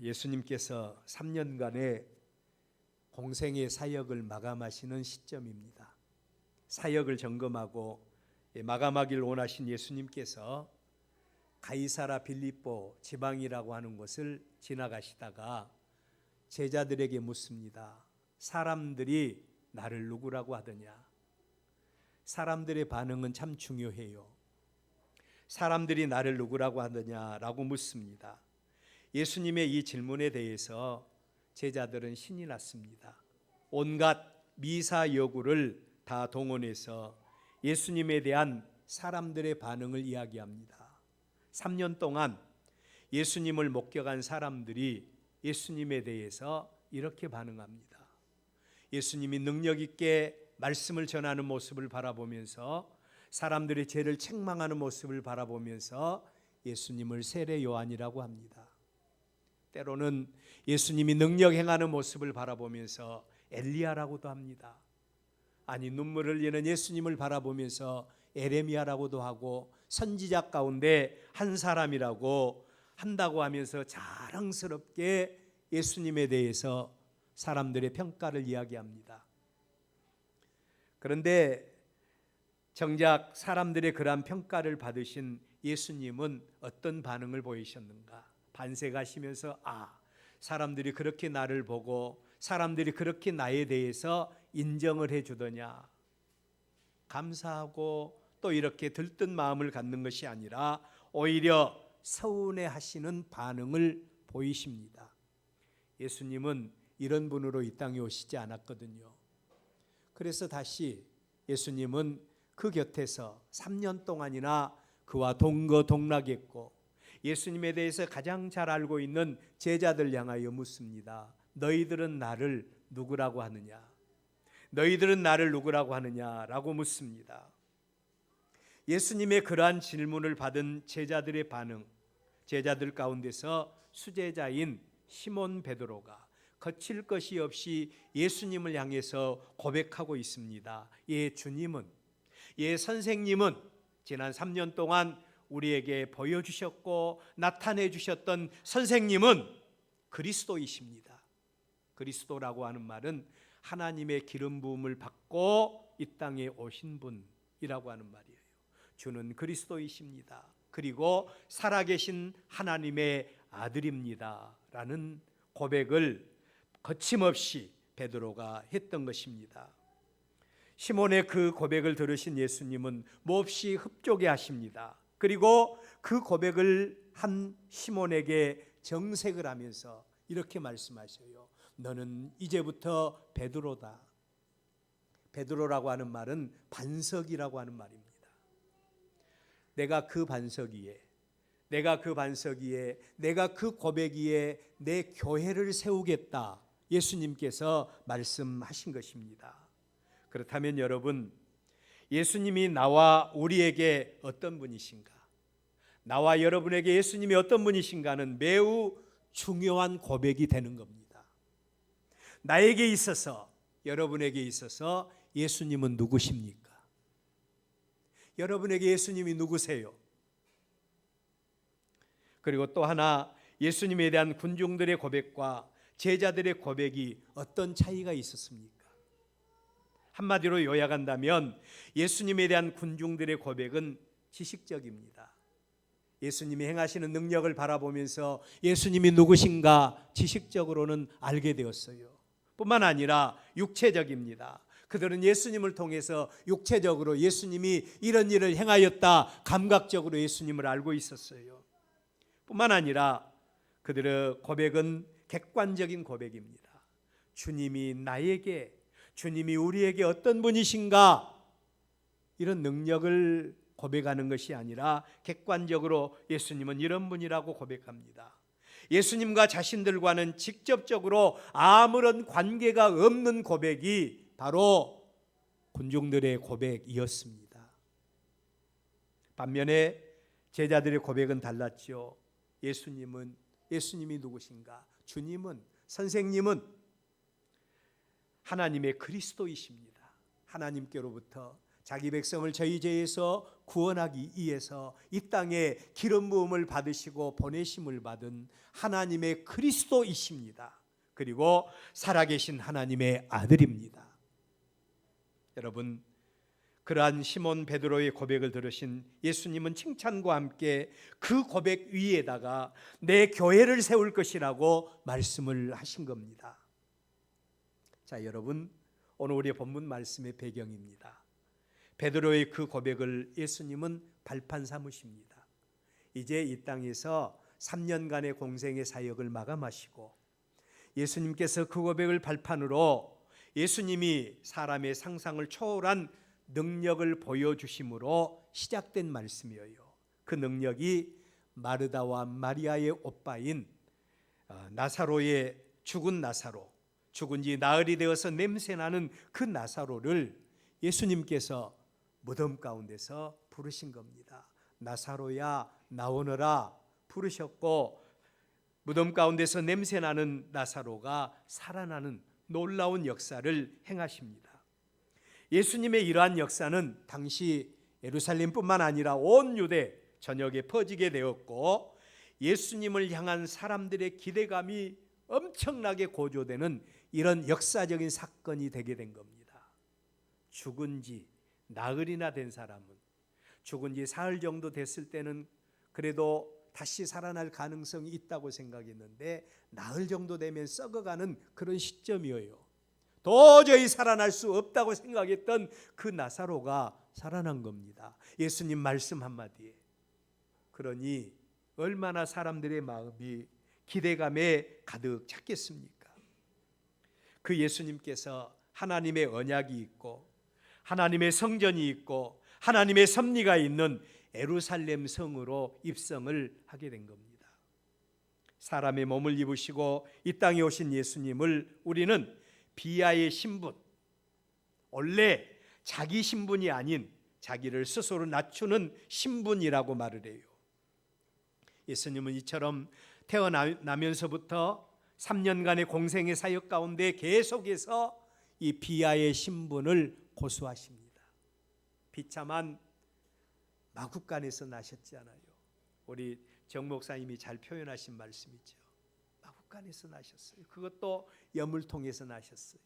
예수님께서 3년간의 공생의 사역을 마감하시는 시점입니다. 사역을 점검하고 마감하길 원하신 예수님께서 가이사라 빌립보 지방이라고 하는 곳을 지나가시다가 제자들에게 묻습니다. 사람들이 나를 누구라고 하더냐? 사람들의 반응은 참 중요해요. 사람들이 나를 누구라고 하더냐라고 묻습니다. 예수님의 이 질문에 대해서 제자들은 신이 났습니다. 온갖 미사여구를 다 동원해서 예수님에 대한 사람들의 반응을 이야기합니다. 3년 동안 예수님을 목격한 사람들이 예수님에 대해서 이렇게 반응합니다. 예수님이 능력 있게 말씀을 전하는 모습을 바라보면서 사람들의 죄를 책망하는 모습을 바라보면서 예수님을 세례 요한이라고 합니다. 때로는 예수님이 능력 행하는 모습을 바라보면서 엘리야라고도 합니다. 아니, 눈물을 흘리는 예수님을 바라보면서 에레미야라고도 하고 선지자 가운데 한 사람이라고 한다고 하면서 자랑스럽게 예수님에 대해서 사람들의 평가를 이야기합니다. 그런데 정작 사람들의 그러한 평가를 받으신 예수님은 어떤 반응을 보이셨는가? 반색하시면서 사람들이 그렇게 나를 보고 사람들이 그렇게 나에 대해서 인정을 해주더냐? 감사하고 또 이렇게 들뜬 마음을 갖는 것이 아니라 오히려 서운해하시는 반응을 보이십니다. 예수님은 이런 분으로 이 땅에 오시지 않았거든요. 그래서 다시 예수님은 그 곁에서 3년 동안이나 그와 동거동락했고 예수님에 대해서 가장 잘 알고 있는 제자들 향하여 묻습니다. 너희들은 나를 누구라고 하느냐? 너희들은 나를 누구라고 하느냐라고 묻습니다. 예수님의 그러한 질문을 받은 제자들의 반응, 제자들 가운데서 수제자인 시몬 베드로가 거칠 것이 없이 예수님을 향해서 고백하고 있습니다. 예, 주님은, 예, 선생님은 지난 3년 동안 우리에게 보여주셨고 나타내 주셨던 선생님은 그리스도이십니다. 그리스도라고 하는 말은 하나님의 기름 부음을 받고 이 땅에 오신 분이라고 하는 말이에요. 주는 그리스도이십니다. 그리고 살아계신 하나님의 아들입니다 라는 고백을 거침없이 베드로가 했던 것입니다. 시몬의 그 고백을 들으신 예수님은 몹시 흡족해 하십니다. 그리고 그 고백을 한 시몬에게 정색을 하면서 이렇게 말씀하셔요. 너는 이제부터 베드로다. 베드로라고 하는 말은 반석이라고 하는 말입니다. 내가 그 반석 위에, 내가 그 고백 위에 내 교회를 세우겠다. 예수님께서 말씀하신 것입니다. 그렇다면 여러분, 예수님이 나와 우리에게 어떤 분이신가? 나와 여러분에게 예수님이 어떤 분이신가는 매우 중요한 고백이 되는 겁니다. 나에게 있어서, 여러분에게 있어서 예수님은 누구십니까? 여러분에게 예수님이 누구세요? 그리고 또 하나, 예수님에 대한 군중들의 고백과 제자들의 고백이 어떤 차이가 있었습니까? 한마디로 요약한다면 예수님에 대한 군중들의 고백은 지식적입니다. 예수님이 행하시는 능력을 바라보면서 예수님이 누구신가 지식적으로는 알게 되었어요. 뿐만 아니라 육체적입니다. 그들은 예수님을 통해서 육체적으로 예수님이 이런 일을 행하였다 감각적으로 예수님을 알고 있었어요. 뿐만 아니라 그들의 고백은 객관적인 고백입니다. 주님이 나에게, 주님이 우리에게 어떤 분이신가, 이런 능력을 고백하는 것이 아니라 객관적으로 예수님은 이런 분이라고 고백합니다. 예수님과 자신들과는 직접적으로 아무런 관계가 없는 고백이 바로 군중들의 고백이었습니다. 반면에 제자들의 고백은 달랐죠. 예수님이 누구신가? 주님은, 선생님은 하나님의 그리스도이십니다. 하나님께로부터 자기 백성을 저희 죄에서 구원하기 위해서 이 땅에 기름 부음을 받으시고 보내심을 받은 하나님의 그리스도이십니다. 그리고 살아계신 하나님의 아들입니다. 여러분, 그러한 시몬 베드로의 고백을 들으신 예수님은 칭찬과 함께 그 고백 위에다가 내 교회를 세울 것이라고 말씀을 하신 겁니다. 자, 여러분, 오늘 우리의 본문 말씀의 배경입니다. 베드로의 그 고백을 예수님은 발판 삼으십니다. 이제 이 땅에서 3년간의 공생의 사역을 마감하시고 예수님께서 그 고백을 발판으로 예수님이 사람의 상상을 초월한 능력을 보여주심으로 시작된 말씀이에요. 그 능력이 마르다와 마리아의 오빠인 나사로의 죽은 나사로, 죽은 지 나흘이 되어서 냄새나는 그 나사로를 예수님께서 무덤 가운데서 부르신 겁니다. 나사로야 나오너라 부르셨고, 무덤 가운데서 냄새나는 나사로가 살아나는 놀라운 역사를 행하십니다. 예수님의 이러한 역사는 당시 예루살렘뿐만 아니라 온 유대 전역에 퍼지게 되었고, 예수님을 향한 사람들의 기대감이 엄청나게 고조되는 이런 역사적인 사건이 되게 된 겁니다. 죽은 지 나흘이나 된 사람은, 죽은 지 사흘 정도 됐을 때는 그래도 다시 살아날 가능성이 있다고 생각했는데, 나흘 정도 되면 썩어가는 그런 시점이에요. 도저히 살아날 수 없다고 생각했던 그 나사로가 살아난 겁니다. 예수님 말씀 한마디에. 그러니 얼마나 사람들의 마음이 기대감에 가득 찼겠습니까? 그 예수님께서 하나님의 언약이 있고 하나님의 성전이 있고 하나님의 섭리가 있는 예루살렘 성으로 입성을 하게 된 겁니다. 사람의 몸을 입으시고 이 땅에 오신 예수님을 우리는 비하의 신분, 원래 자기 신분이 아닌 자기를 스스로 낮추는 신분이라고 말을 해요. 예수님은 이처럼 태어나면서부터 3년간의 공생의 사역 가운데 계속해서 이 비하의 신분을 고수하십니다. 비참한 마구간에서 나셨잖아요. 우리 정 목사님이 잘 표현하신 말씀이죠. 마구간에서 나셨어요. 그것도 염을 통해서 나셨어요.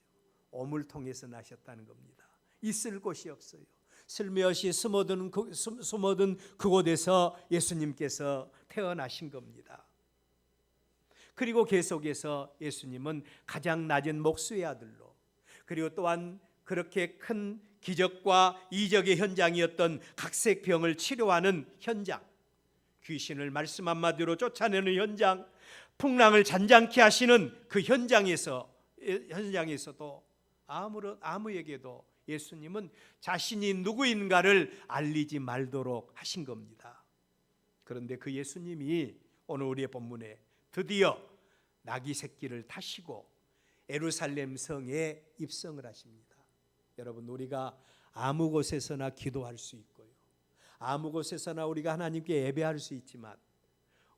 옴을 통해서 나셨다는 겁니다. 있을 곳이 없어요. 슬며시 숨어든 그곳에서 예수님께서 태어나신 겁니다. 그리고 계속해서 예수님은 가장 낮은 목수의 아들로, 그리고 또한 그렇게 큰 기적과 이적의 현장이었던 각색병을 치료하는 현장, 귀신을 말씀 한마디로 쫓아내는 현장, 풍랑을 잔잔케 하시는 그 현장에서도 아무에게도 예수님은 자신이 누구인가를 알리지 말도록 하신 겁니다. 그런데 그 예수님이 오늘 우리의 본문에 드디어 나귀 새끼를 타시고 예루살렘 성에 입성을 하십니다. 여러분, 우리가 아무 곳에서나 기도할 수 있고요, 아무 곳에서나 우리가 하나님께 예배할 수 있지만,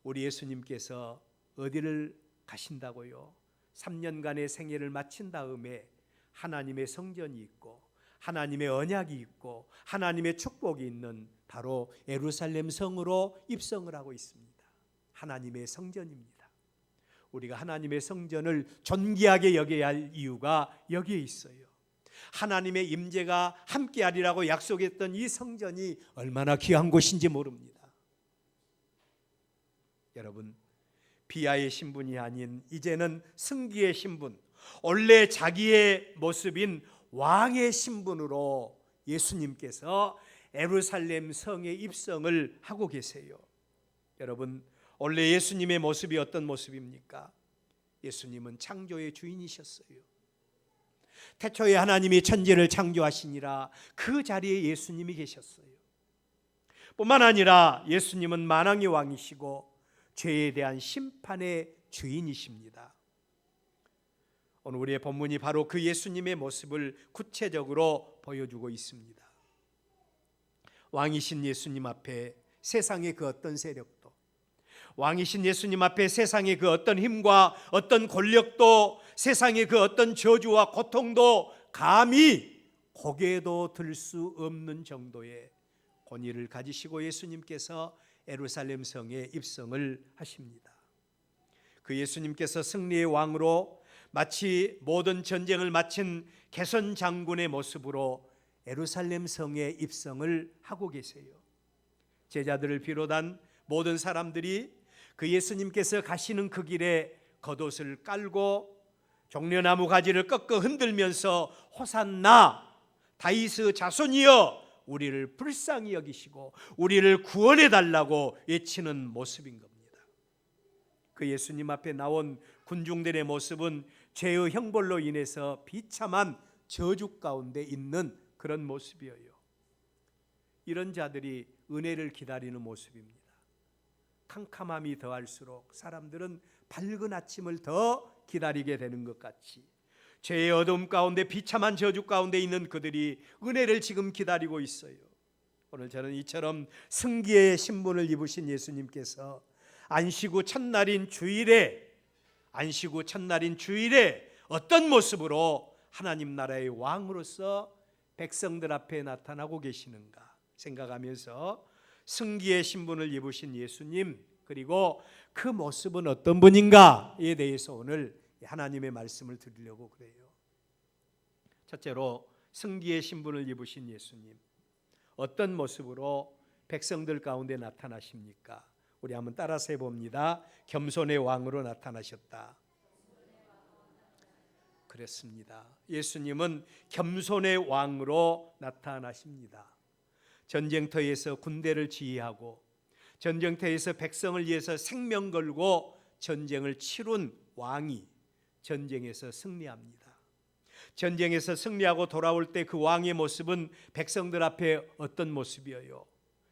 우리 예수님께서 어디를 가신다고요? 3년간의 생애를 마친 다음에 하나님의 성전이 있고 하나님의 언약이 있고 하나님의 축복이 있는 바로 예루살렘 성으로 입성을 하고 있습니다. 하나님의 성전입니다. 우리가 하나님의 성전을 존귀하게 여겨야 할 이유가 여기에 있어요. 하나님의 임재가 함께하리라고 약속했던 이 성전이 얼마나 귀한 곳인지 모릅니다. 여러분, 비하의 신분이 아닌 이제는 승기의 신분, 원래 자기의 모습인 왕의 신분으로 예수님께서 예루살렘 성에 입성을 하고 계세요. 여러분, 원래 예수님의 모습이 어떤 모습입니까? 예수님은 창조의 주인이셨어요. 태초에 하나님이 천지를 창조하시니라 그 자리에 예수님이 계셨어요. 뿐만 아니라 예수님은 만왕의 왕이시고 죄에 대한 심판의 주인이십니다. 오늘 우리의 본문이 바로 그 예수님의 모습을 구체적으로 보여주고 있습니다. 왕이신 예수님 앞에 세상의 그 어떤 세력도, 왕이신 예수님 앞에 세상의 그 어떤 힘과 어떤 권력도, 세상의 그 어떤 저주와 고통도 감히 고개도 들 수 없는 정도의 권위를 가지시고 예수님께서 예루살렘 성에 입성을 하십니다. 그 예수님께서 승리의 왕으로 마치 모든 전쟁을 마친 개선 장군의 모습으로 예루살렘 성에 입성을 하고 계세요. 제자들을 비롯한 모든 사람들이 그 예수님께서 가시는 그 길에 겉옷을 깔고 종려나무 가지를 꺾어 흔들면서 호산나 다윗의 자손이여 우리를 불쌍히 여기시고 우리를 구원해 달라고 외치는 모습인 겁니다. 그 예수님 앞에 나온 군중들의 모습은 죄의 형벌로 인해서 비참한 저주 가운데 있는 그런 모습이에요. 이런 자들이 은혜를 기다리는 모습입니다. 캄캄함이 더할수록 사람들은 밝은 아침을 더 기다리게 되는 것 같이 죄의 어둠 가운데 비참한 저주 가운데 있는 그들이 은혜를 지금 기다리고 있어요. 오늘 저는 이처럼 승기의 신분을 입으신 예수님께서 안식 후 첫날인 주일에 어떤 모습으로 하나님 나라의 왕으로서 백성들 앞에 나타나고 계시는가 생각하면서 승기의 신분을 입으신 예수님, 그리고 그 모습은 어떤 분인가에 대해서 오늘 하나님의 말씀을 드리려고 그래요. 첫째로 승기의 신분을 입으신 예수님, 어떤 모습으로 백성들 가운데 나타나십니까? 우리 한번 따라서 해봅니다. 겸손의 왕으로 나타나셨다. 그렇습니다. 예수님은 겸손의 왕으로 나타나십니다. 전쟁터에서 군대를 지휘하고 전쟁터에서 백성을 위해서 생명 걸고 전쟁을 치룬 왕이 전쟁에서 승리합니다. 전쟁에서 승리하고 돌아올 때 그 왕의 모습은 백성들 앞에 어떤 모습이에요?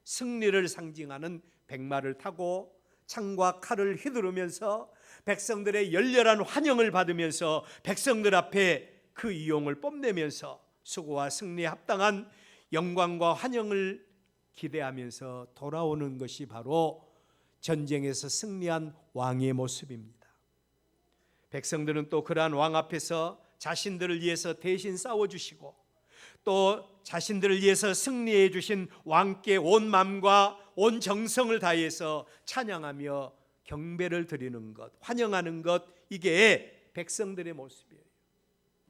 승리를 상징하는 백마를 타고 창과 칼을 휘두르면서 백성들의 열렬한 환영을 받으면서 백성들 앞에 그 이용을 뽐내면서 수고와 승리에 합당한 영광과 환영을 기대하면서 돌아오는 것이 바로 전쟁에서 승리한 왕의 모습입니다. 백성들은 또 그러한 왕 앞에서 자신들을 위해서 대신 싸워주시고 또 자신들을 위해서 승리해 주신 왕께 온 마음과 온 정성을 다해서 찬양하며 경배를 드리는 것, 환영하는 것, 이게 백성들의 모습이에요.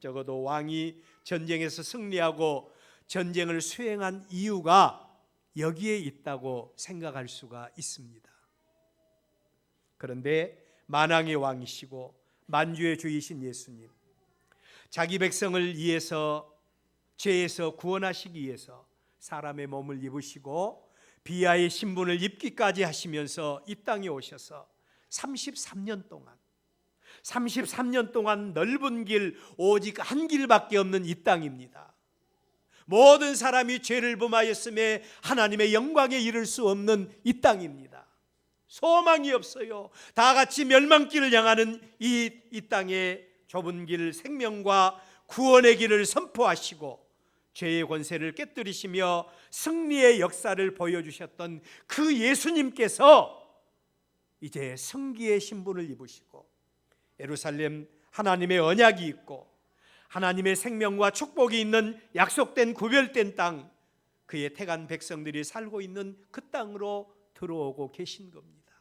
적어도 왕이 전쟁에서 승리하고 전쟁을 수행한 이유가 여기에 있다고 생각할 수가 있습니다. 그런데 만왕의 왕이시고 만주의 주이신 예수님, 자기 백성을 위해서 죄에서 구원하시기 위해서 사람의 몸을 입으시고 비하의 신분을 입기까지 하시면서 이 땅에 오셔서 33년 동안 넓은 길, 오직 한 길밖에 없는 이 땅입니다. 모든 사람이 죄를 범하였음에 하나님의 영광에 이를 수 없는 이 땅입니다. 소망이 없어요. 다 같이 멸망길을 향하는 이 땅의 좁은 길, 생명과 구원의 길을 선포하시고 죄의 권세를 깨뜨리시며 승리의 역사를 보여주셨던 그 예수님께서 이제 승기의 신분을 입으시고 예루살렘 하나님의 언약이 있고 하나님의 생명과 축복이 있는 약속된 구별된 땅, 그의 택한 백성들이 살고 있는 그 땅으로 들어오고 계신 겁니다.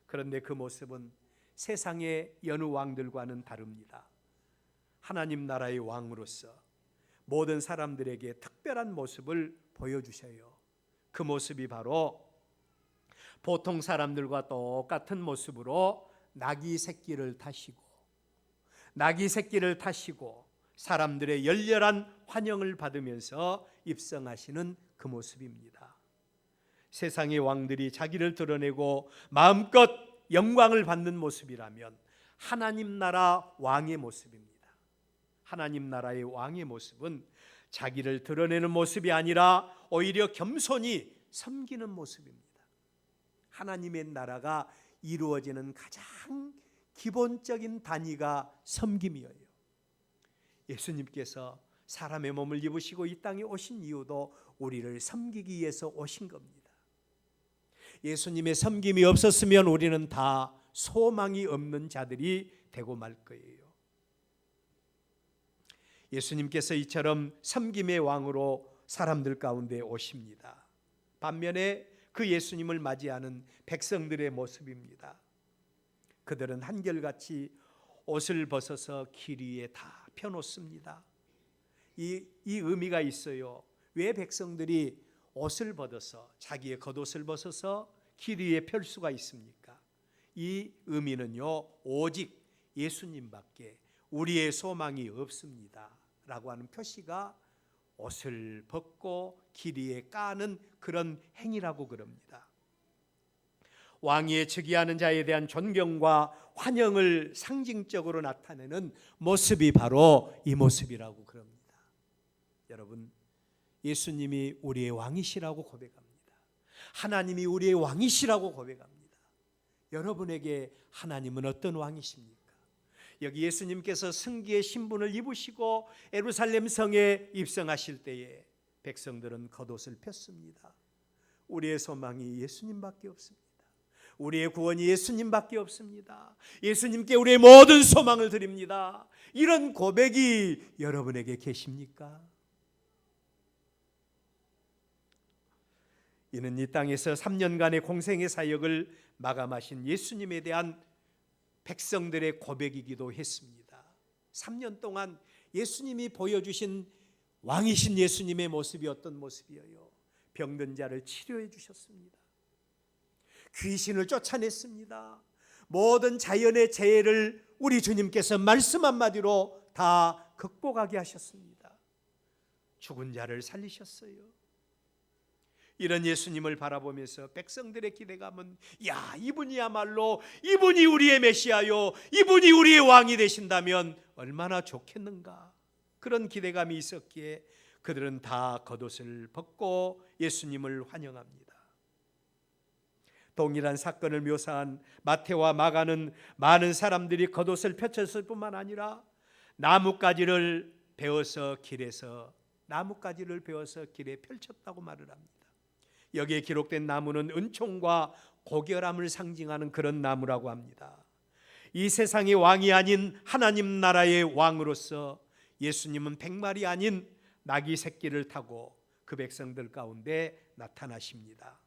그런데 그 모습은 세상의 여느 왕들과는 다릅니다. 하나님 나라의 왕으로서 모든 사람들에게 특별한 모습을 보여주셔요. 그 모습이 바로 보통 사람들과 똑같은 모습으로 나귀 새끼를 타시고 사람들의 열렬한 환영을 받으면서 입성하시는 그 모습입니다. 세상의 왕들이 자기를 드러내고 마음껏 영광을 받는 모습이라면 하나님 나라 왕의 모습입니다. 하나님 나라의 왕의 모습은 자기를 드러내는 모습이 아니라 오히려 겸손히 섬기는 모습입니다. 하나님의 나라가 이루어지는 가장 기본적인 단위가 섬김이에요. 예수님께서 사람의 몸을 입으시고 이 땅에 오신 이유도 우리를 섬기기 위해서 오신 겁니다. 예수님의 섬김이 없었으면 우리는 다 소망이 없는 자들이 되고 말 거예요. 예수님께서 이처럼 섬김의 왕으로 사람들 가운데 오십니다. 반면에 그 예수님을 맞이하는 백성들의 모습입니다. 그들은 한결같이 옷을 벗어서 길 위에 다 펴놓습니다. 이 의미가 있어요. 왜 백성들이 옷을 벗어서, 자기의 겉옷을 벗어서 길 위에 펼 수가 있습니까? 이 의미는요, 오직 예수님밖에 우리의 소망이 없습니다 라고 하는 표시가 옷을 벗고 길 위에 까는 그런 행위라고 그럽니다. 왕위에 즉위하는 자에 대한 존경과 환영을 상징적으로 나타내는 모습이 바로 이 모습이라고 그럽니다. 여러분, 예수님이 우리의 왕이시라고 고백합니다. 하나님이 우리의 왕이시라고 고백합니다. 여러분에게 하나님은 어떤 왕이십니까? 여기 예수님께서 승기의 신분을 입으시고 예루살렘 성에 입성하실 때에 백성들은 겉옷을 폈습니다. 우리의 소망이 예수님밖에 없습니다. 우리의 구원이 예수님밖에 없습니다. 예수님께 우리의 모든 소망을 드립니다. 이런 고백이 여러분에게 계십니까? 이는 이 땅에서 3년간의 공생의 사역을 마감하신 예수님에 대한 백성들의 고백이기도 했습니다. 3년 동안 예수님이 보여주신 왕이신 예수님의 모습이 어떤 모습이에요? 병든 자를 치료해 주셨습니다. 귀신을 쫓아냈습니다. 모든 자연의 재해를 우리 주님께서 말씀 한마디로 다 극복하게 하셨습니다. 죽은 자를 살리셨어요. 이런 예수님을 바라보면서 백성들의 기대감은, 야, 이분이야말로, 이분이 우리의 메시아요, 이분이 우리의 왕이 되신다면 얼마나 좋겠는가, 그런 기대감이 있었기에 그들은 다 겉옷을 벗고 예수님을 환영합니다. 동일한 사건을 묘사한 마태와 마가는 많은 사람들이 겉옷을 펼쳤을 뿐만 아니라 나뭇가지를 베어서 길에 펼쳤다고 말을 합니다. 여기에 기록된 나무는 은총과 고결함을 상징하는 그런 나무라고 합니다. 이 세상의 왕이 아닌 하나님 나라의 왕으로서 예수님은 백말이 아닌 나귀 새끼를 타고 그 백성들 가운데 나타나십니다.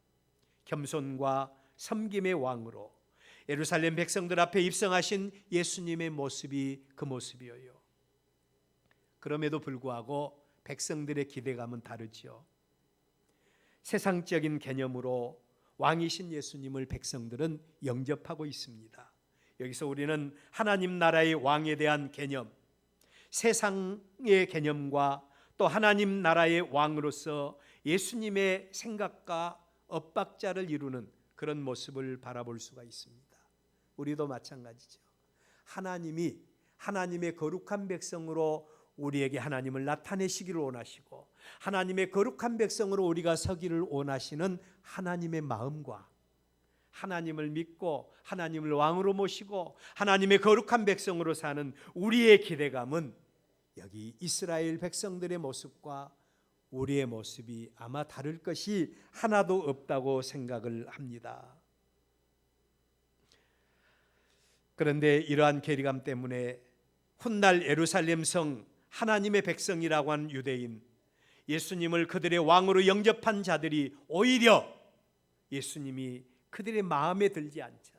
겸손과 섬김의 왕으로 예루살렘 백성들 앞에 입성하신 예수님의 모습이 그 모습이에요. 그럼에도 불구하고 백성들의 기대감은 다르죠. 세상적인 개념으로 왕이신 예수님을 백성들은 영접하고 있습니다. 여기서 우리는 하나님 나라의 왕에 대한 개념, 세상의 개념과 또 하나님 나라의 왕으로서 예수님의 생각과 엇박자를 이루는 그런 모습을 바라볼 수가 있습니다. 우리도 마찬가지죠. 하나님이 하나님의 거룩한 백성으로 우리에게 하나님을 나타내시기를 원하시고, 하나님의 거룩한 백성으로 우리가 서기를 원하시는 하나님의 마음과 하나님을 믿고 하나님을 왕으로 모시고 하나님의 거룩한 백성으로 사는 우리의 기대감은 여기 이스라엘 백성들의 모습과 우리의 모습이 아마 다를 것이 하나도 없다고 생각을 합니다. 그런데 이러한 괴리감 때문에 훗날 예루살렘 성 하나님의 백성이라고 하는 유대인, 예수님을 그들의 왕으로 영접한 자들이 오히려 예수님이 그들의 마음에 들지 않자,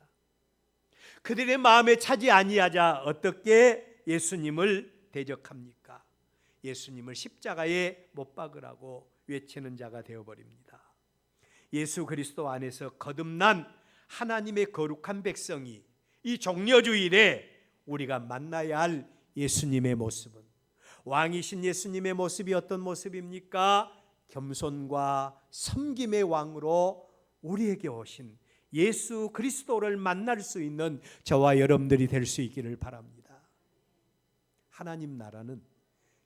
그들의 마음에 차지 아니하자 어떻게 예수님을 대적합니까? 예수님을 십자가에 못 박으라고 외치는 자가 되어버립니다. 예수 그리스도 안에서 거듭난 하나님의 거룩한 백성이 이 종려주일에 우리가 만나야 할 예수님의 모습은, 왕이신 예수님의 모습이 어떤 모습입니까? 겸손과 섬김의 왕으로 우리에게 오신 예수 그리스도를 만날 수 있는 저와 여러분들이 될 수 있기를 바랍니다. 하나님 나라는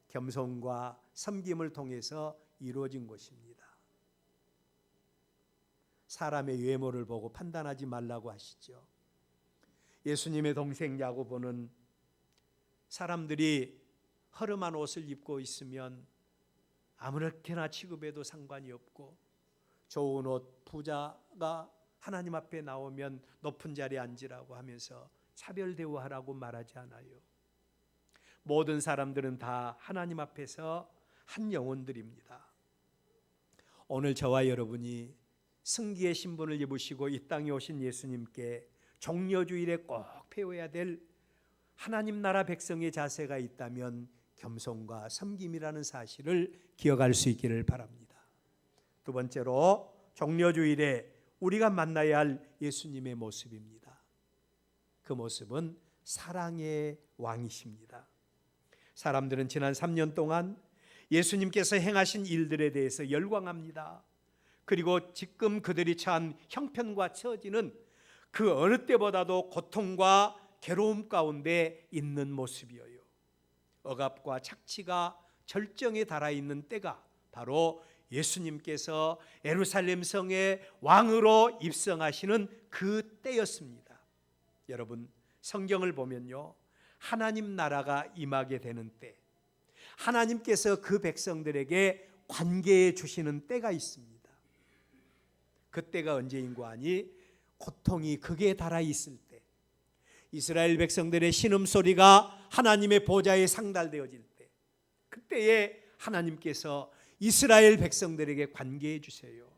겸손과 섬김을 통해서 이루어진 것입니다. 사람의 외모를 보고 판단하지 말라고 하시죠. 예수님의 동생 야고보는 사람들이 허름한 옷을 입고 있으면 아무렇게나 취급해도 상관이 없고, 좋은 옷, 부자가 하나님 앞에 나오면 높은 자리에 앉으라고 하면서 차별 대우하라고 말하지 않아요. 모든 사람들은 다 하나님 앞에서 한 영혼들입니다. 오늘 저와 여러분이 승기의 신분을 입으시고 이 땅에 오신 예수님께 종려주일에 꼭 배워야 될 하나님 나라 백성의 자세가 있다면 겸손과 섬김이라는 사실을 기억할 수 있기를 바랍니다. 두 번째로 종려주일에 우리가 만나야 할 예수님의 모습입니다. 그 모습은 사랑의 왕이십니다. 사람들은 지난 3년 동안 예수님께서 행하신 일들에 대해서 열광합니다. 그리고 지금 그들이 처한 형편과 처지는 그 어느 때보다도 고통과 괴로움 가운데 있는 모습이에요. 억압과 착취가 절정에 달하 있는 때가 바로 예수님께서 예루살렘 성의 왕으로 입성하시는 그 때였습니다. 여러분, 성경을 보면요, 하나님 나라가 임하게 되는 때, 하나님께서 그 백성들에게 관계해 주시는 때가 있습니다. 그 때가 언제인고 하니 고통이 극에 달하 있을 때, 이스라엘 백성들의 신음소리가 하나님의 보좌에 상달되어질 때, 그때에 하나님께서 이스라엘 백성들에게 관계해 주세요.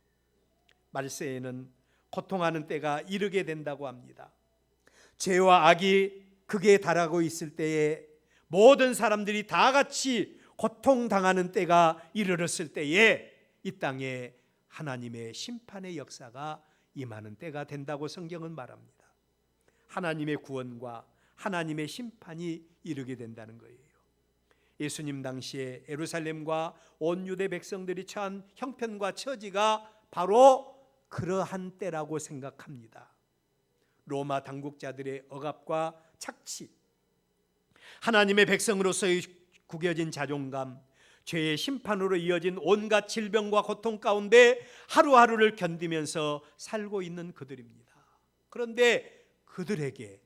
말세에는 고통하는 때가 이르게 된다고 합니다. 죄와 악이 극에 달하고 있을 때에 모든 사람들이 다 같이 고통당하는 때가 이르렀을 때에 이 땅에 하나님의 심판의 역사가 임하는 때가 된다고 성경은 말합니다. 하나님의 구원과 하나님의 심판이 이르게 된다는 거예요. 예수님 당시에 예루살렘과 온 유대 백성들이 처한 형편과 처지가 바로 그러한 때라고 생각합니다. 로마 당국자들의 억압과 착취, 하나님의 백성으로서의 구겨진 자존감, 죄의 심판으로 이어진 온갖 질병과 고통 가운데 하루하루를 견디면서 살고 있는 그들입니다. 그런데 그들에게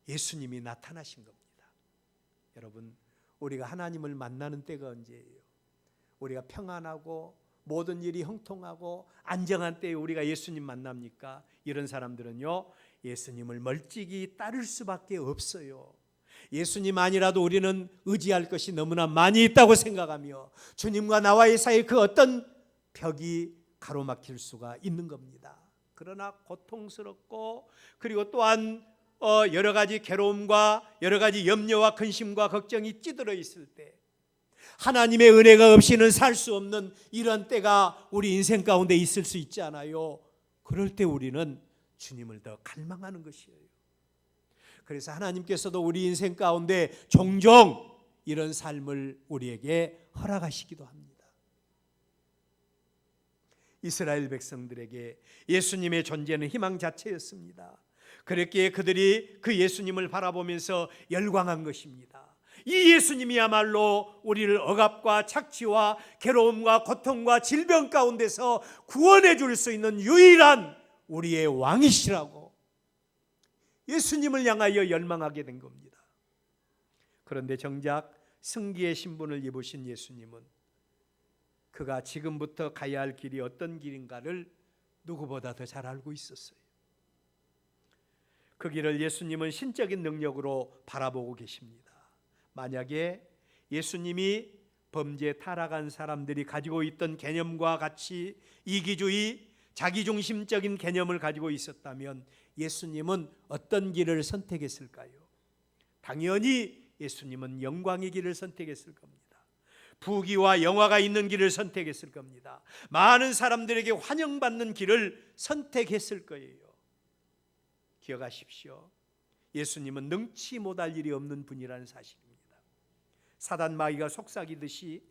예수님이 나타나신 겁니다. 여러분, 우리가 하나님을 만나는 때가 언제예요? 우리가 평안하고 모든 일이 형통하고 안정한 때에 우리가 예수님 만납니까? 이런 사람들은요, 예수님을 멀찍이 따를 수밖에 없어요. 예수님 아니라도 우리는 의지할 것이 너무나 많이 있다고 생각하며 주님과 나와의 사이 그 어떤 벽이 가로막힐 수가 있는 겁니다. 그러나 고통스럽고 그리고 또한 여러 가지 괴로움과 여러 가지 염려와 근심과 걱정이 찌들어 있을 때, 하나님의 은혜가 없이는 살 수 없는 이런 때가 우리 인생 가운데 있을 수 있지 않아요? 그럴 때 우리는 주님을 더 갈망하는 것이에요. 그래서 하나님께서도 우리 인생 가운데 종종 이런 삶을 우리에게 허락하시기도 합니다. 이스라엘 백성들에게 예수님의 존재는 희망 자체였습니다. 그랬기에 그들이 그 예수님을 바라보면서 열광한 것입니다. 이 예수님이야말로 우리를 억압과 착취와 괴로움과 고통과 질병 가운데서 구원해 줄 수 있는 유일한 우리의 왕이시라고 예수님을 향하여 열망하게 된 겁니다. 그런데 정작 승기의 신분을 입으신 예수님은 그가 지금부터 가야 할 길이 어떤 길인가를 누구보다 더 잘 알고 있었어요. 그 길을 예수님은 신적인 능력으로 바라보고 계십니다. 만약에 예수님이 범죄 타락한 사람들이 가지고 있던 개념과 같이 이기주의, 자기중심적인 개념을 가지고 있었다면 예수님은 어떤 길을 선택했을까요? 당연히 예수님은 영광의 길을 선택했을 겁니다. 부귀와 영화가 있는 길을 선택했을 겁니다. 많은 사람들에게 환영받는 길을 선택했을 거예요. 기억하십시오. 예수님은 능치 못할 일이 없는 분이라는 사실입니다. 사단 마귀가 속삭이듯이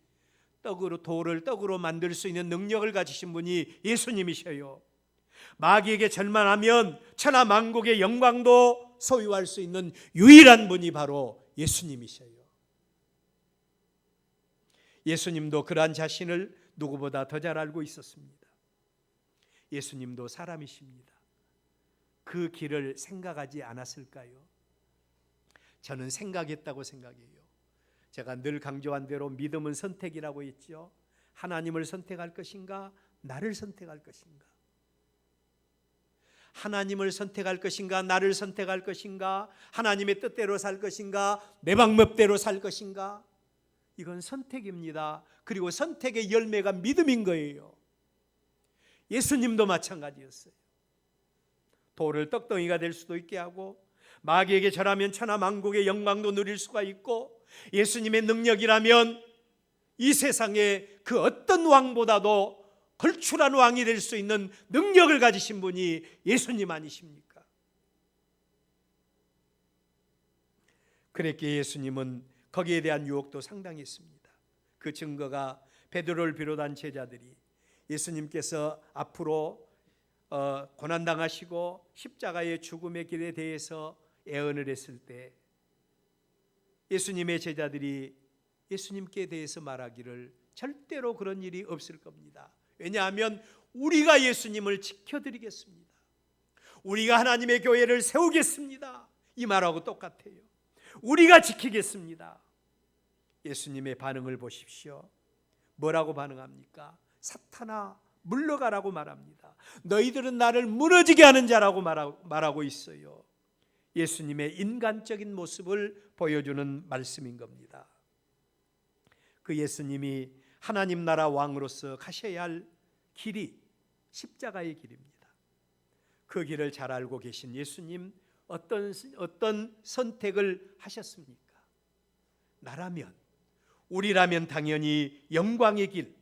돌을 떡으로 만들 수 있는 능력을 가지신 분이 예수님이셔요. 마귀에게 절망하면 천하 만국의 영광도 소유할 수 있는 유일한 분이 바로 예수님이셔요. 예수님도 그러한 자신을 누구보다 더 잘 알고 있었습니다. 예수님도 사람이십니다. 그 길을 생각하지 않았을까요? 저는 생각했다고 생각해요. 제가 늘 강조한 대로 믿음은 선택이라고 했죠. 하나님을 선택할 것인가, 나를 선택할 것인가. 하나님을 선택할 것인가, 나를 선택할 것인가, 하나님의 뜻대로 살 것인가, 내 방법대로 살 것인가? 이건 선택입니다. 그리고 선택의 열매가 믿음인 거예요. 예수님도 마찬가지였어요. 돌을 떡덩이가 될 수도 있게 하고, 마귀에게 절하면 천하 만국의 영광도 누릴 수가 있고, 예수님의 능력이라면 이 세상의 그 어떤 왕보다도 걸출한 왕이 될 수 있는 능력을 가지신 분이 예수님 아니십니까? 그랬기에 예수님은 거기에 대한 유혹도 상당했습니다. 그 증거가 베드로를 비롯한 제자들이 예수님께서 앞으로 고난당하시고 십자가의 죽음의 길에 대해서 예언을 했을 때 예수님의 제자들이 예수님께 대해서 말하기를 절대로 그런 일이 없을 겁니다. 왜냐하면 우리가 예수님을 지켜드리겠습니다. 우리가 하나님의 교회를 세우겠습니다. 이 말하고 똑같아요. 우리가 지키겠습니다. 예수님의 반응을 보십시오. 뭐라고 반응합니까? 사탄아 물러가라고 말합니다. 너희들은 나를 무너지게 하는 자라고 말하고 있어요. 예수님의 인간적인 모습을 보여주는 말씀인 겁니다. 그 예수님이 하나님 나라 왕으로서 가셔야 할 길이 십자가의 길입니다. 그 길을 잘 알고 계신 예수님, 어떤 선택을 하셨습니까? 나라면, 우리라면 당연히 영광의 길,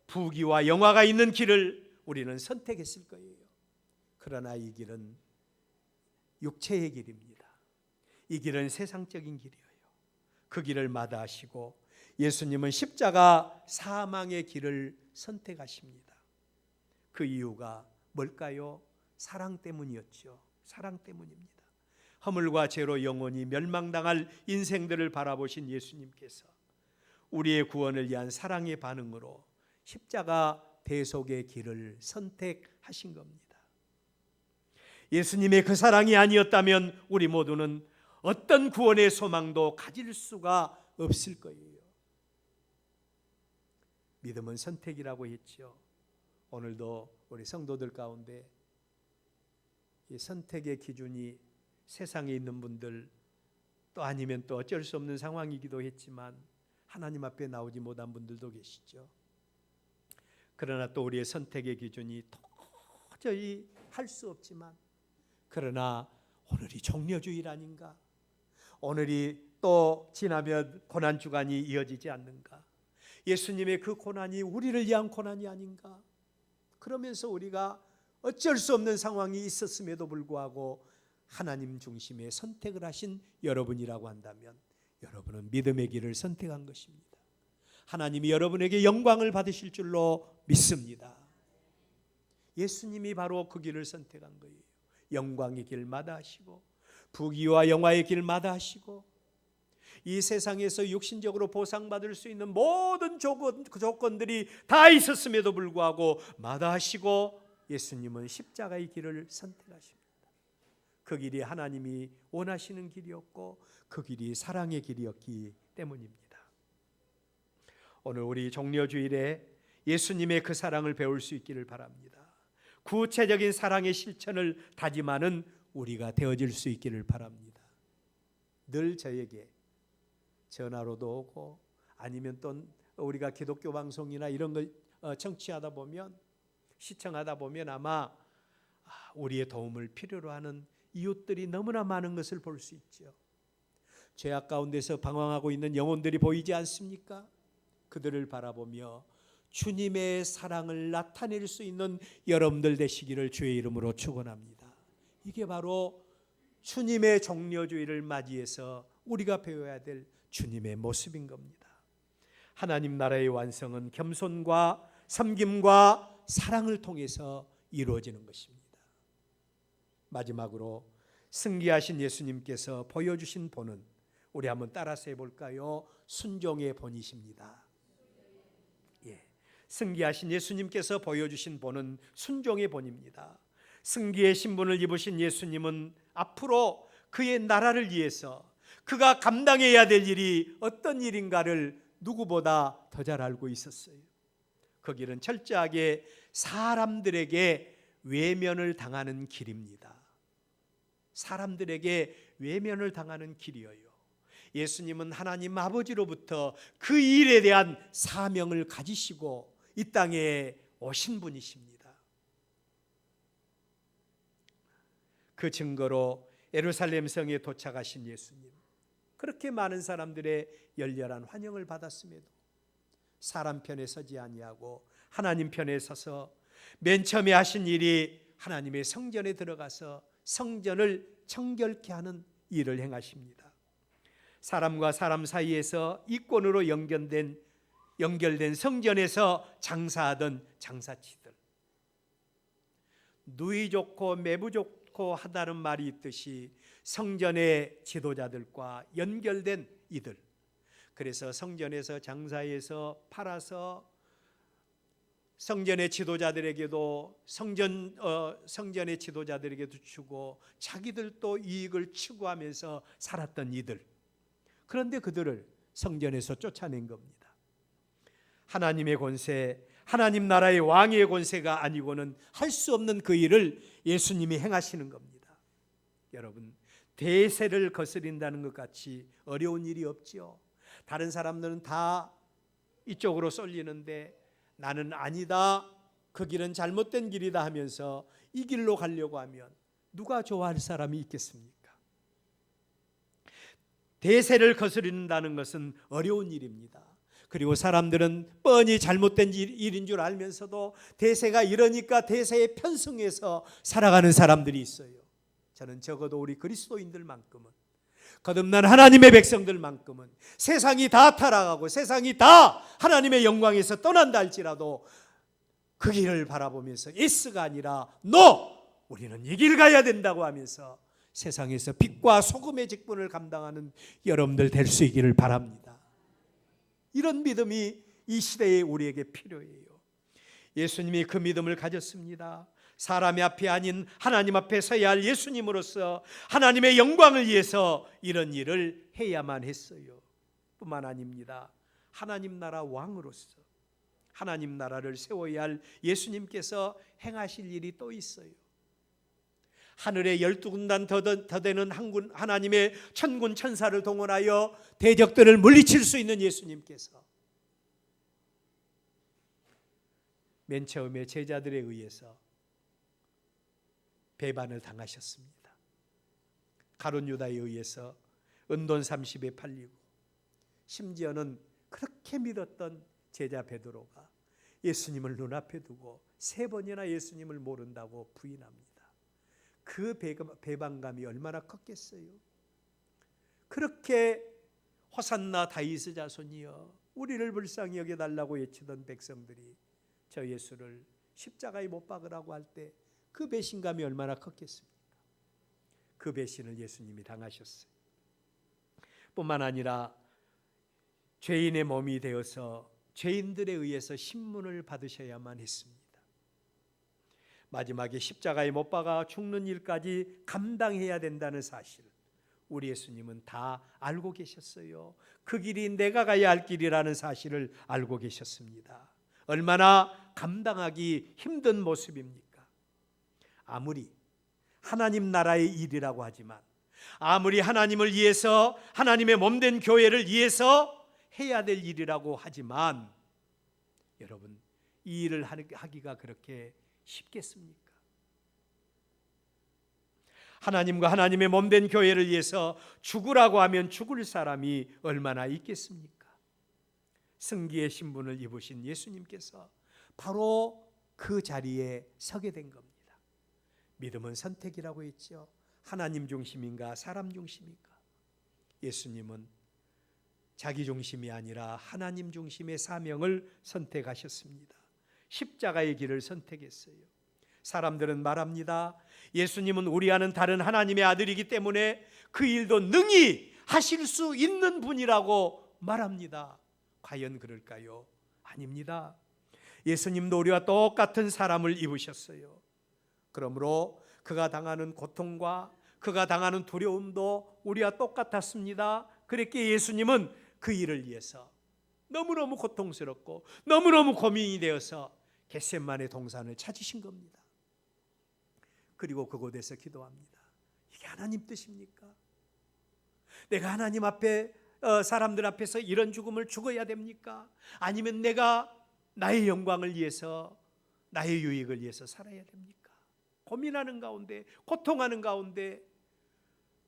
부귀와 영화가 있는 길을 우리는 선택했을 거예요. 그러나 이 길은 육체의 길입니다. 이 길은 세상적인 길이에요. 그 길을 마다하시고 예수님은 십자가 사망의 길을 선택하십니다. 그 이유가 뭘까요? 사랑 때문이었죠. 사랑 때문입니다. 허물과 죄로 영원히 멸망당할 인생들을 바라보신 예수님께서 우리의 구원을 위한 사랑의 반응으로 십자가 대속의 길을 선택하신 겁니다. 예수님의 그 사랑이 아니었다면 우리 모두는 어떤 구원의 소망도 가질 수가 없을 거예요. 믿음은 선택이라고 했죠. 오늘도 우리 성도들 가운데 이 선택의 기준이 세상에 있는 분들, 또 아니면 또 어쩔 수 없는 상황이기도 했지만 하나님 앞에 나오지 못한 분들도 계시죠. 그러나 또 우리의 선택의 기준이 도저히 할 수 없지만, 그러나 오늘이 종려주일 아닌가? 오늘이 또 지나면 고난주간이 이어지지 않는가? 예수님의 그 고난이 우리를 위한 고난이 아닌가? 그러면서 우리가 어쩔 수 없는 상황이 있었음에도 불구하고 하나님 중심의 선택을 하신 여러분이라고 한다면 여러분은 믿음의 길을 선택한 것입니다. 하나님이 여러분에게 영광을 받으실 줄로 믿습니다. 예수님이 바로 그 길을 선택한 거예요. 영광의 길마다 하시고 부귀와 영화의 길마다 하시고 이 세상에서 육신적으로 보상받을 수 있는 모든 조건들이 다 있었음에도 불구하고 마다하시고 예수님은 십자가의 길을 선택하십니다. 그 길이 하나님이 원하시는 길이었고 그 길이 사랑의 길이었기 때문입니다. 오늘 우리 종려주일에 예수님의 그 사랑을 배울 수 있기를 바랍니다. 구체적인 사랑의 실천을 다짐하는 우리가 되어질 수 있기를 바랍니다. 늘 저에게 전화로도 오고 아니면 또 우리가 기독교 방송이나 이런 걸 청취하다 보면, 시청하다 보면 아마 우리의 도움을 필요로 하는 이웃들이 너무나 많은 것을 볼 수 있죠. 죄악 가운데서 방황하고 있는 영혼들이 보이지 않습니까? 그들을 바라보며 주님의 사랑을 나타낼 수 있는 여러분들 되시기를 주의 이름으로 축원합니다. 이게 바로 주님의 종려주일을 맞이해서 우리가 배워야 될 주님의 모습인 겁니다. 하나님 나라의 완성은 겸손과 섬김과 사랑을 통해서 이루어지는 것입니다. 마지막으로 승리하신 예수님께서 보여주신 본은 우리 한번 따라서 해볼까요? 순종의 본이십니다. 승리하신 예수님께서 보여주신 본은 순종의 본입니다. 승리의 신분을 입으신 예수님은 앞으로 그의 나라를 위해서 그가 감당해야 될 일이 어떤 일인가를 누구보다 더 잘 알고 있었어요. 그 길은 철저하게 사람들에게 외면을 당하는 길입니다. 사람들에게 외면을 당하는 길이어요. 예수님은 하나님 아버지로부터 그 일에 대한 사명을 가지시고 이 땅에 오신 분이십니다. 그 증거로 예루살렘 성에 도착하신 예수님, 그렇게 많은 사람들의 열렬한 환영을 받았음에도 사람 편에 서지 아니하고 하나님 편에 서서 맨 처음에 하신 일이 하나님의 성전에 들어가서 성전을 청결케 하는 일을 행하십니다. 사람과 사람 사이에서 이권으로 연결된 성전에서 장사하던 장사치들, 누이 좋고 매부 좋고 하다는 말이 있듯이 성전의 지도자들과 연결된 이들, 그래서 성전에서 장사해서 팔아서 성전의 지도자들에게도 성전의 지도자들에게도 주고 자기들도 이익을 추구하면서 살았던 이들, 그런데 그들을 성전에서 쫓아낸 겁니다. 하나님의 권세, 하나님 나라의 왕의 권세가 아니고는 할 수 없는 그 일을 예수님이 행하시는 겁니다. 여러분, 대세를 거스린다는 것 같이 어려운 일이 없지요. 다른 사람들은 다 이쪽으로 쏠리는데 나는 아니다, 그 길은 잘못된 길이다 하면서 이 길로 가려고 하면 누가 좋아할 사람이 있겠습니까? 대세를 거스른다는 것은 어려운 일입니다. 그리고 사람들은 뻔히 잘못된 일인 줄 알면서도 대세가 이러니까 대세에 편승해서 살아가는 사람들이 있어요. 저는 적어도 우리 그리스도인들만큼은, 거듭난 하나님의 백성들만큼은 세상이 다 타락하고 세상이 다 하나님의 영광에서 떠난다 할지라도 그 길을 바라보면서 예스가 아니라 노! 우리는 이 길 가야 된다고 하면서 세상에서 빛과 소금의 직분을 감당하는 여러분들 될 수 있기를 바랍니다. 이런 믿음이 이 시대에 우리에게 필요해요. 예수님이 그 믿음을 가졌습니다. 사람의 앞이 아닌 하나님 앞에 서야 할 예수님으로서 하나님의 영광을 위해서 이런 일을 해야만 했어요. 뿐만 아닙니다. 하나님 나라 왕으로서 하나님 나라를 세워야 할 예수님께서 행하실 일이 또 있어요. 하늘에 12군단 더 되는 하나님의 천군 천사를 동원하여 대적들을 물리칠 수 있는 예수님께서 맨 처음에 제자들에 의해서 배반을 당하셨습니다. 가룟 유다에 의해서 은돈 30에 팔리고, 심지어는 그렇게 믿었던 제자 베드로가 예수님을 눈앞에 두고 3번이나 예수님을 모른다고 부인합니다. 그 배반감이 얼마나 컸겠어요. 그렇게 호산나 다윗의 자손이여 우리를 불쌍히 여겨달라고 외치던 백성들이 저 예수를 십자가에 못 박으라고 할 때 그 배신감이 얼마나 컸겠습니까? 그 배신을 예수님이 당하셨어요. 뿐만 아니라 죄인의 몸이 되어서 죄인들에 의해서 신문을 받으셔야만 했습니다. 마지막에 십자가에 못 박아 죽는 일까지 감당해야 된다는 사실, 우리 예수님은 다 알고 계셨어요. 그 길이 내가 가야 할 길이라는 사실을 알고 계셨습니다. 얼마나 감당하기 힘든 모습입니까? 아무리 하나님 나라의 일이라고 하지만, 아무리 하나님을 위해서, 하나님의 몸된 교회를 위해서 해야 될 일이라고 하지만, 여러분, 이 일을 하기가 그렇게 쉽겠습니까? 하나님과 하나님의 몸된 교회를 위해서 죽으라고 하면 죽을 사람이 얼마나 있겠습니까? 승기의 신분을 입으신 예수님께서 바로 그 자리에 서게 된 겁니다. 믿음은 선택이라고 했죠. 하나님 중심인가 사람 중심인가? 예수님은 자기 중심이 아니라 하나님 중심의 사명을 선택하셨습니다. 십자가의 길을 선택했어요. 사람들은 말합니다. 예수님은 우리와는 다른 하나님의 아들이기 때문에 그 일도 능히 하실 수 있는 분이라고 말합니다. 과연 그럴까요? 아닙니다. 예수님도 우리와 똑같은 사람을 입으셨어요. 그러므로 그가 당하는 고통과 그가 당하는 두려움도 우리와 똑같았습니다. 그랬기에 예수님은 그 일을 위해서 너무너무 고통스럽고 너무너무 고민이 되어서 겟세마네 동산을 찾으신 겁니다. 그리고 그곳에서 기도합니다. 이게 하나님 뜻입니까? 내가 하나님 앞에 사람들 앞에서 이런 죽음을 죽어야 됩니까? 아니면 내가 나의 영광을 위해서, 나의 유익을 위해서 살아야 됩니까? 고민하는 가운데, 고통하는 가운데,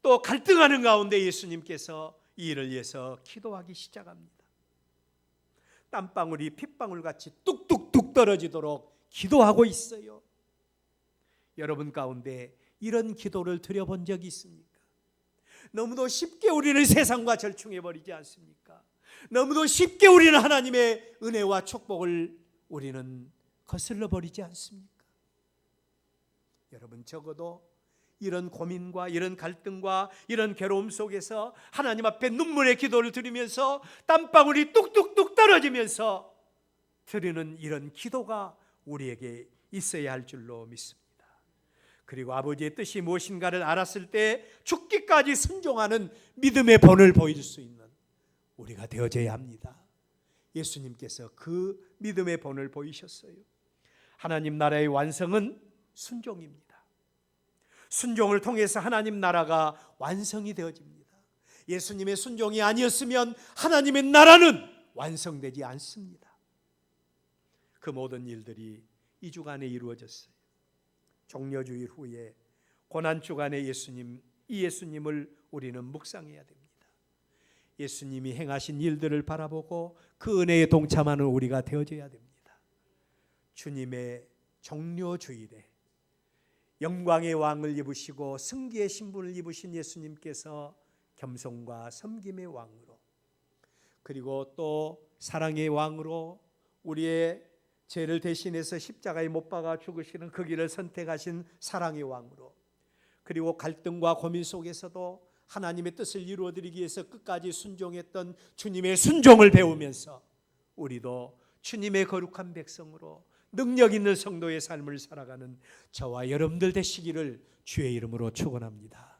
또 갈등하는 가운데 예수님께서 이 일을 위해서 기도하기 시작합니다. 땀방울이 핏방울같이 뚝뚝뚝 떨어지도록 기도하고 있어요. 여러분 가운데 이런 기도를 드려본 적이 있습니까? 너무도 쉽게 우리는 세상과 절충해버리지 않습니까? 너무도 쉽게 우리는 하나님의 은혜와 축복을 우리는 거슬러버리지 않습니까? 여러분, 적어도 이런 고민과 이런 갈등과 이런 괴로움 속에서 하나님 앞에 눈물의 기도를 드리면서 땀방울이 뚝뚝뚝 떨어지면서 드리는 이런 기도가 우리에게 있어야 할 줄로 믿습니다. 그리고 아버지의 뜻이 무엇인가를 알았을 때 죽기까지 순종하는 믿음의 본을 보여줄 수 있는 우리가 되어져야 합니다. 예수님께서 그 믿음의 본을 보이셨어요. 하나님 나라의 완성은 순종입니다. 순종을 통해서 하나님 나라가 완성이 되어집니다. 예수님의 순종이 아니었으면 하나님의 나라는 완성되지 않습니다. 그 모든 일들이 이 주간에 이루어졌어요. 종려주일 후에 고난주간에 이 예수님을 우리는 묵상해야 됩니다. 예수님이 행하신 일들을 바라보고 그 은혜에 동참하는 우리가 되어져야 됩니다. 주님의 종려주일에 영광의 왕을 입으시고 승리의 신분을 입으신 예수님께서 겸손과 섬김의 왕으로, 그리고 또 사랑의 왕으로 우리의 죄를 대신해서 십자가에 못 박아 죽으시는 그 길을 선택하신 사랑의 왕으로, 그리고 갈등과 고민 속에서도 하나님의 뜻을 이루어드리기 위해서 끝까지 순종했던 주님의 순종을 배우면서 우리도 주님의 거룩한 백성으로 능력 있는 성도의 삶을 살아가는 저와 여러분들 되시기를 주의 이름으로 축원합니다.